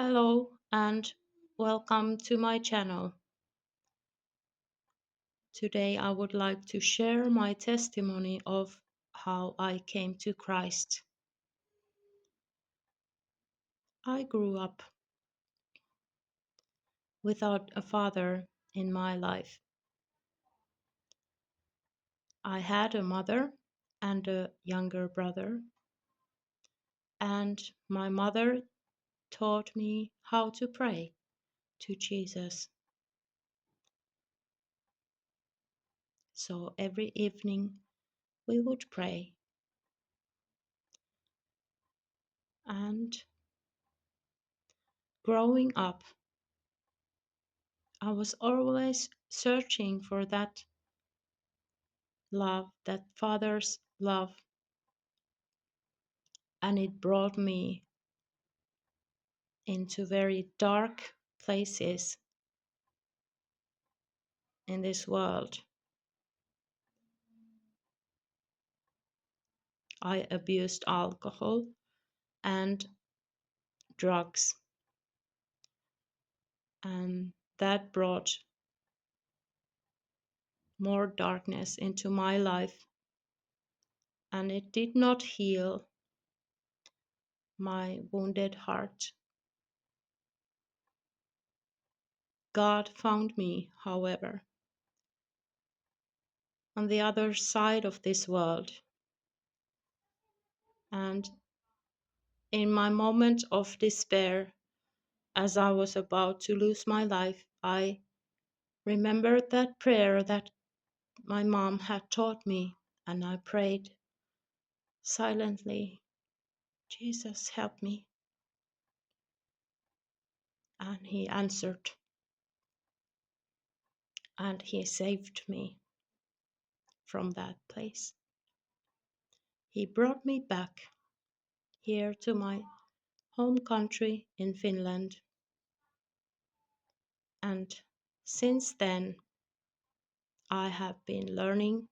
Hello and welcome to my channel. Today I would like to share my testimony of how I came to Christ. I grew up without a father in my life. I had a mother and a younger brother, and my mother taught me how to pray to Jesus. So every evening we would pray, and growing up I was always searching for that love, that Father's love, and it brought me into very dark places in this world. I abused alcohol and drugs, and that brought more darkness into my life, and it did not heal my wounded heart. God found me, however, on the other side of this world, and in my moment of despair, as I was about to lose my life, I remembered that prayer that my mom had taught me, and I prayed silently, Jesus, help me. And he answered, and he saved me from that place. He brought me back here to my home country in Finland, and since then I have been learning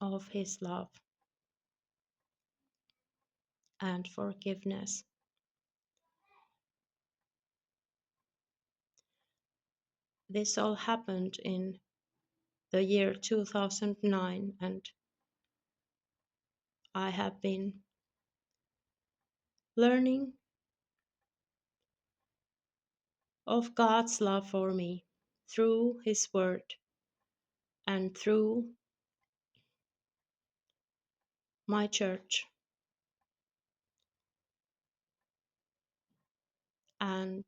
of his love and forgiveness. This all happened in the year 2009, and I have been learning of God's love for me through His Word and through my church. And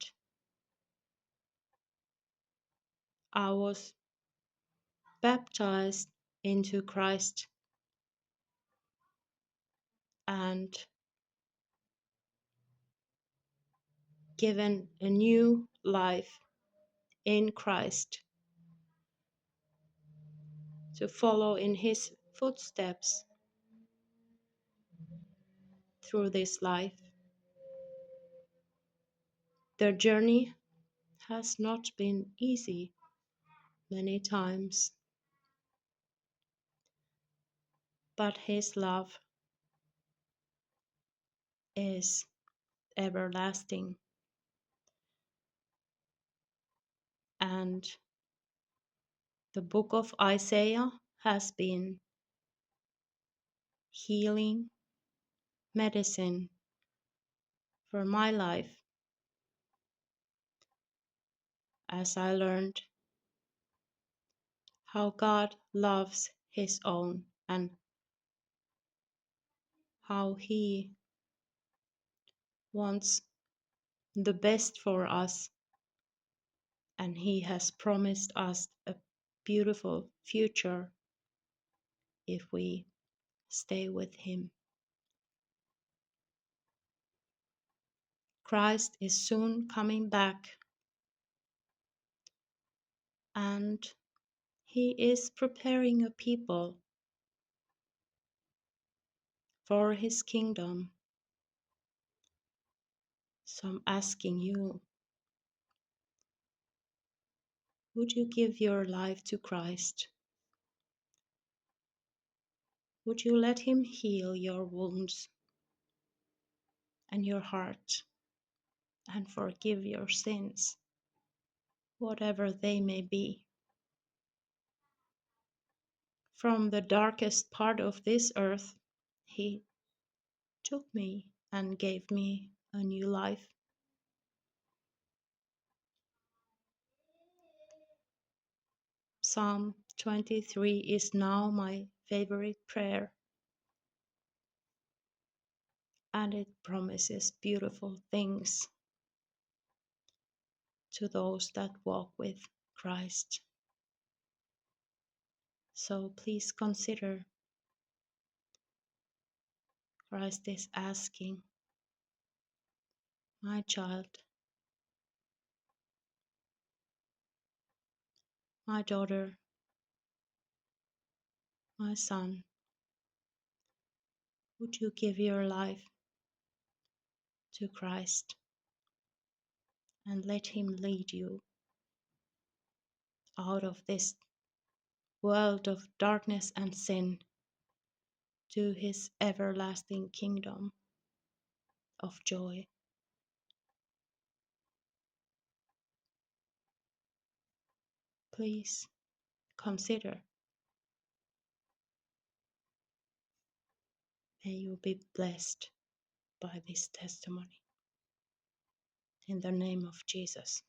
I was baptized into Christ and given a new life in Christ to follow in His footsteps through this life. The journey has not been easy many times, but His love is everlasting, and the book of Isaiah has been healing medicine for my life as I learned how God loves His own and how He wants the best for us, and He has promised us a beautiful future if we stay with Him. Christ is soon coming back, and He is preparing a people for His kingdom. So I'm asking you, would you give your life to Christ? Would you let Him heal your wounds and your heart? and forgive your sins, whatever they may be. From the darkest part of this earth, He took me and gave me a new life. Psalm 23 is now my favorite prayer, and it promises beautiful things to those that walk with Christ. So please consider, Christ is asking, my child, my daughter, my son, would you give your life to Christ and let Him lead you out of this world of darkness and sin to His everlasting kingdom of joy? Please consider. May you be blessed by this testimony. In the name of Jesus.